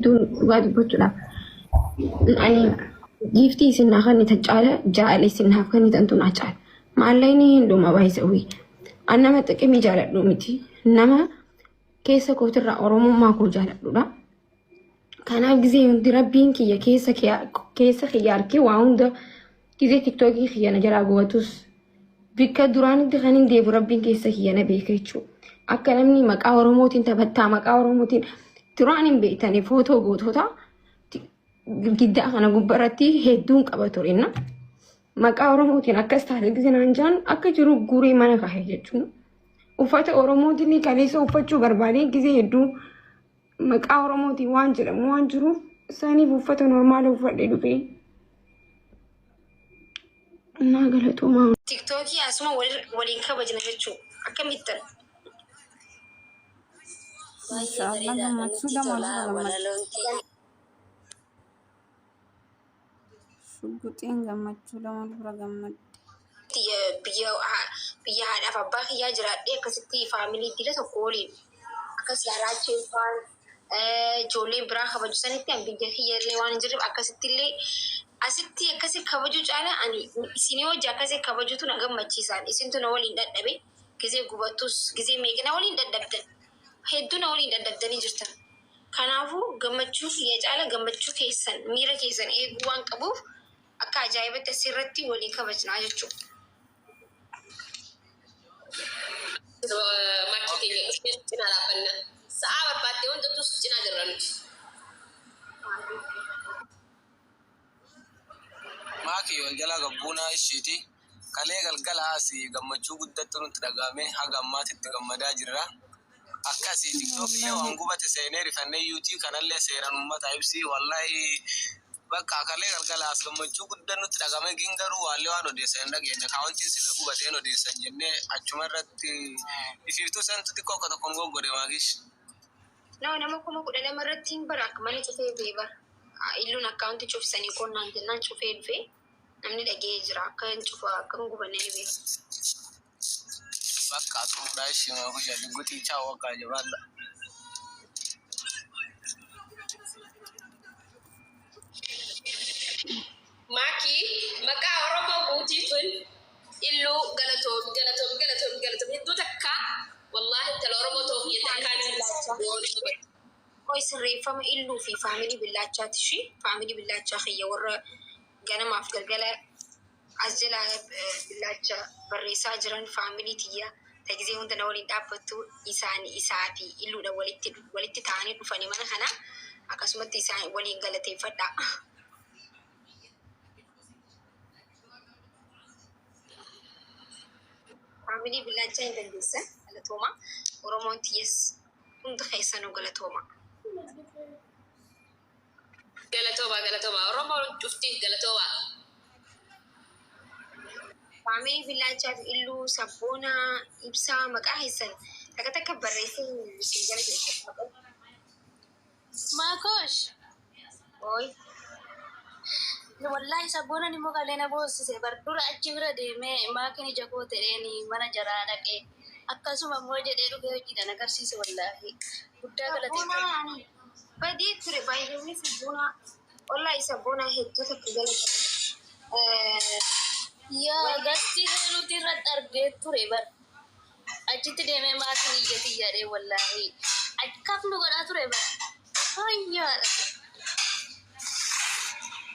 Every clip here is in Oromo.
hedduu dhugaa dubbachuudhaaf ani giiftii isin naaf kennite caala jaalala isin naaf kennitan tun caala. Maallayni hin dhuma baay'isawii. An nama xiqqimii jaaladhu miti. Nama keessa kootirraa oromummaa koo jaaladhudha. Kanaaf gisee hundi rabbiin kiyya keessa kiyya arkee waa hunda gisee tiktookii kiyya na jalaa gubatus bikka duraanitti kan hin deebu rabbiin keessa kiyya na beeka jechuudha. Akka namni maqaa Oromootiin taphattaa maqaa Oromootiin duraan hin beektanii footoo gootota girgiddaa kana gubbaarratti hedduun qaba turenna. Maqaa Oromootiin akkas taate giseenaan jaan akka jiru guurii mana kaa'e jechuudha. Uffata Oromootiin kaleessa uffachuu barbaadee gisee hedduu maqaa Oromootiin waan jedhamu waan jiruuf isaaniif uffata normaala uffadhee dhufee. Naa galatoomaa. Tiktookii asuma waliin kabajna jechuudha. Akkamittan? Insyaallah gammachuu lama Shugguxiin gammachuu lama dura gammadde. Biyya haadhaaf abbaa kiyyaa jiraadhee akkasitti faamilii dila tokko waliin akkas yaaraachifaan ijoolleen biraa kabaju sanitti an biyya kiyya illee waan hin jirreef akkasitti illee asitti akkasi kabaju caala ani isinii hojii akkasi kabajutu na gammachiisaan isintu na waliin dadhabe gizee gubattus gizee meeqina waliin dadhabdan hedduu na waliin dadhabdanii jirtan. Kanaafuu gammachuu kiyya caala gammachuu keessan miira keessan eeguu waan qabuuf akka ajaa'ibatti asirratti waliin kabajnaa jechuudha. Maatii keenya dhufnee cinaa dhaabbanna. Sa'aa barbaaddee wantoota cinaa jirra nuti. Maakii galgala gabbuunaa isheeti. Kalee galgala asii gammachuu guddatti nutti dhagahame haga ammaatitti gammadaa jirra. Akkasii tiktookillee waan gubate seenee rifannee yuutii kanallee seeraan uummata ibsii wallahi bakka kalee galgala as gammachuu guddaa nutti dhagahame gingaruu waallee waan odeessan dhageenya kaawwantiin sila gubateen odeessan jennee achuma irratti ififtuu santu xiqqoo akka tokkoon goggode maakish. Nama kuma kudha lama irratti hin bara akka mana cufee beeba. Illuun akkaawunti cufsanii qonnaan jennaan cufee dhufee namni dhagee jira akka hin cufa akka hin gubanne ni beeku. Bakka tuudhaa ishee maa kushaa guutii chaa waggaa jabaadha. Maakii maqaa Oromoo guutii tun illuu galatoom hedduu takka wallahi tala Oromoo ta'uuf yeedda Hoy sirreeffama illuu fi faamilii billaachaati ishii faamilii billaachaa kiyya warra ganamaaf galgala as jala billaacha barreessaa jiran faamilii tiyya tagizee hunda na waliin dhaabbattu isaa fi illuudha walitti ta'anii dhufanii mana kana akkasumatti isaan waliin galateeffadha. Faamilii billaachaa hin dandeessan galatooma Oromoon tiyyas hunda keessanuu galatooma. Galatooma Oromoo cufti galatooma. Faamilii billaachaa fi illuu sabboona ibsaa maqaa keessan takka barreessee isin jala keessatti. Maakosh. Oy. Wallahi sabboona ni muka leena boosise bardura achi bira deemee maakin ija koo ta'eeni mana jaraa dhaqee akkasuma immoo jedhee dhugee hojiidhaan agarsiise wallahi guddaa galateeffatu. Badii ture baay'inni sabboona wallahi sabboona hedduu tokko galata. Yaa gasti nuti irratti argee ture bar achitti deemee maakin ija xiyyaadhee wallahi akkaaf nu godhaa ture bar fayyaadha.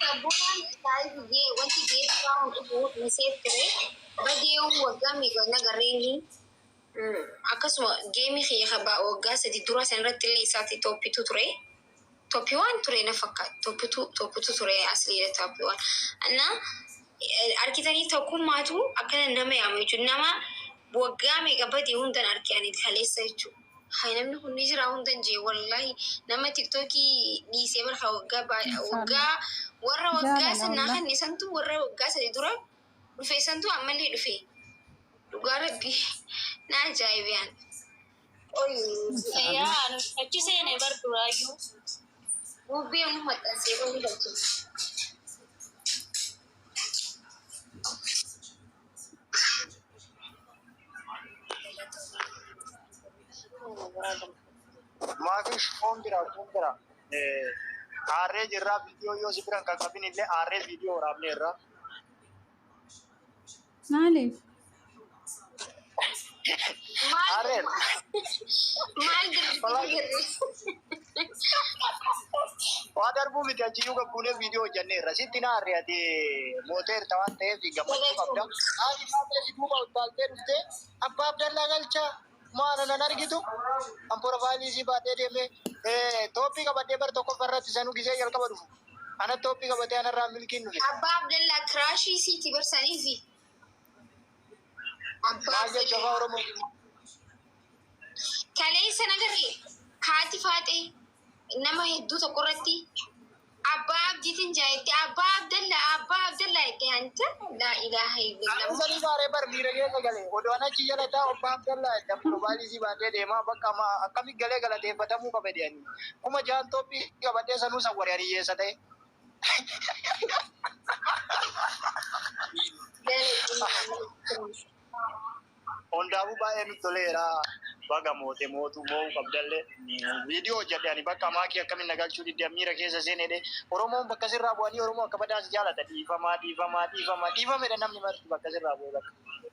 Sabboonaan taa'ee wanti geessu waan dhufuuf misee ture badii waggaa miidhagina garreeni akkasuma geemii kiyya kabaa waggaa sadi dura sanirratti illee isaatti tooppitu ture. Tooppii waan ture na fakkaata tooppitu ture asliidha tooppii waan. Annaa arkitanii tokkummaatu akkana nama yaama jechuudha. Nama waggaa meeqa badii hundan arkanii kaleessa jechuudha. Hai namni kun ni jira hundan jee wallahi nama tiktookii dhiisee barka waggaa warra waggaa sanaa kan santu warra waggaa sadi dura dhufee santu ammallee dhufee dhugaa rabbi na ajaa'ibiyaan. Yaa achi seenee barduraayyuu. Bubbee amma maxxansee qoonni galchina. Maakish foon jira. Aarree jirraa viidiyoo yoo si biran kan qabin illee aarree viidiyoo waraabnee irraa. Maaliif? Aarree. Maal dirri? Waa darbuu miti achiyyuu gabbuunee viidiyoo hojjannee irra sitti na aarree ati mooteer ta'an ta'eef gammachuu qabda. Haati baatee duuba utaaltee dhuftee abbaa abdallaa galchaa maana nan argitu an profaayilii isii baatee deemee tooppii qabadhee bara tokko irratti sanuu gisee jalqaba dhufu. Ana tooppii qabatee anarraa milkiin dhufe. Abbaa Abdallaa kiraashii siiti barsanii fi Maal jecha afaan Oromoo. kaleessa nagarree haati faaxee nama hedduu tokko irratti abbaa abdiitiin jaayetti abbaa Abdallaa itti hanta laa ilaaha illallah. Sanii baaree bar miira keessa galee odoo achi jala taa abbaa Abdallaa itti profaayilii isii baatee deemaa bakka akkamitti galee galateeffatamuu qaba jedhanii. Kuma jaan tooppii qabadhee sanuu sawwaree hiyyeessa ta'e. Hundaafuu baay'ee nutti toleera. Baga moote mootuu moo'uu qabdallee viidiyoo hojjedhe ani bakka maakii akkamiin nagalchuu didde miira keessa seenedhe Oromoon bakka sirraa bu'anii Oromoo akka badaas jaalata dhiifamedha namni marti bakka sirraa bu'e bakka.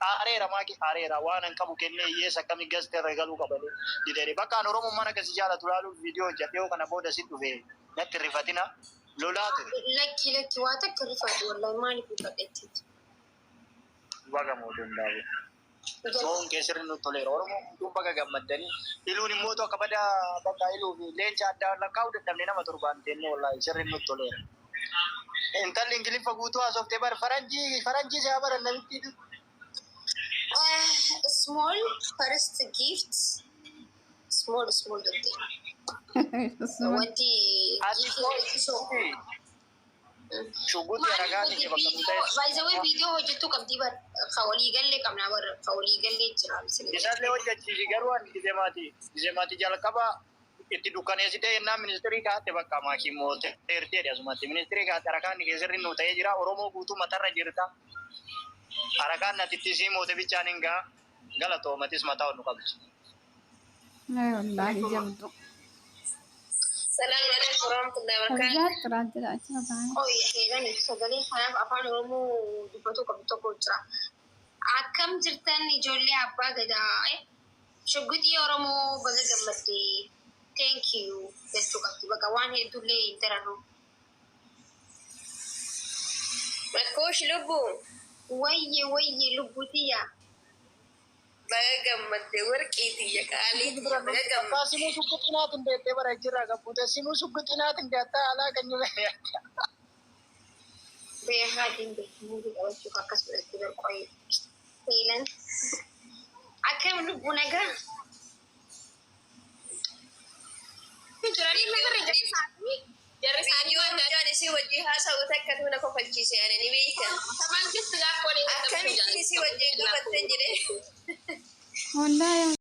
Aareera maakii aareera waan an qabu kennee hiyyeessa akkamii gaste irra galuu qabale didere bakka an Oromoon mana akkasii jaalatu laaluuf viidiyoo hojjedhe yoo kana booda si dhufe natti rifatina lolaa ture. Lakki waa takka rifatu wallahi maaliif rifadhetti. Baga moote hundaafuu. Moon keessirri nutti toleera Oromoon hunduu bakka gammaddanii iluun immoo akka badaa bakka iluu fi leenca addaa lakkaa'uu dadhabne nama torbaan teennee wallahi sirri nutti toleera. Intalli Ingiliffa guutuu haasoftee bara faranjii isaa bara namitti. Small first gift. Small dotee. Wanti Shuguti aragaani ke bakka mutee. By the way video hojjetu qabdi bar khawali galle qabna bar khawali galle jira misali. Isaallee hojjechiisi garuu ani gisemaati jalqaba itti dukkaneessitee yennaa ministirii kaa'atte bakka maakii moote eerteedha asumatti ministirii kaa'atte aragaani keessirri nu ta'ee jira Oromoo guutuu matarra jirta. Aragaan atitti sii moote bichaan hin gaa galatoomatis mataa ol nu qabdi. Wallaahi jabdu. Salaam alaikum warahmatullahi wabarakatuh. Hojjaa turaatti laachuu ta'an. Oh heerani sagalee kanaaf afaan Oromoo dubbatu qabdu tokko jira. Akkam jirtan ijoollee abbaa gadaa shugguxii Oromoo baga gammaddee. Thank you. Jechuu qabdi bakka waan hedduullee hin daranuu. Makkoosh lubbuu. Wayye lubbuutiyyaa. Baga gammaddee warqiitiyya qaaliitti baga gammaddee. Simuu sugguxinaatiin deettee bara jirraa qabbuute simuu sugguxinaatiin deettaa alaa kan jiru. Beekaatiin beekamuu qabachuuf akkas godhatti barqooyee. Seelan. Akkam lubbuu nagaa. Jiranii nagarra jarri isaanii waan daadhaan isii wajjin haasa'u takka tuna kofalchiise ani ni beekan. Samaan keessa gaafa waliin akkamitti isii wajjin qabattee jedhee. Wallaahi.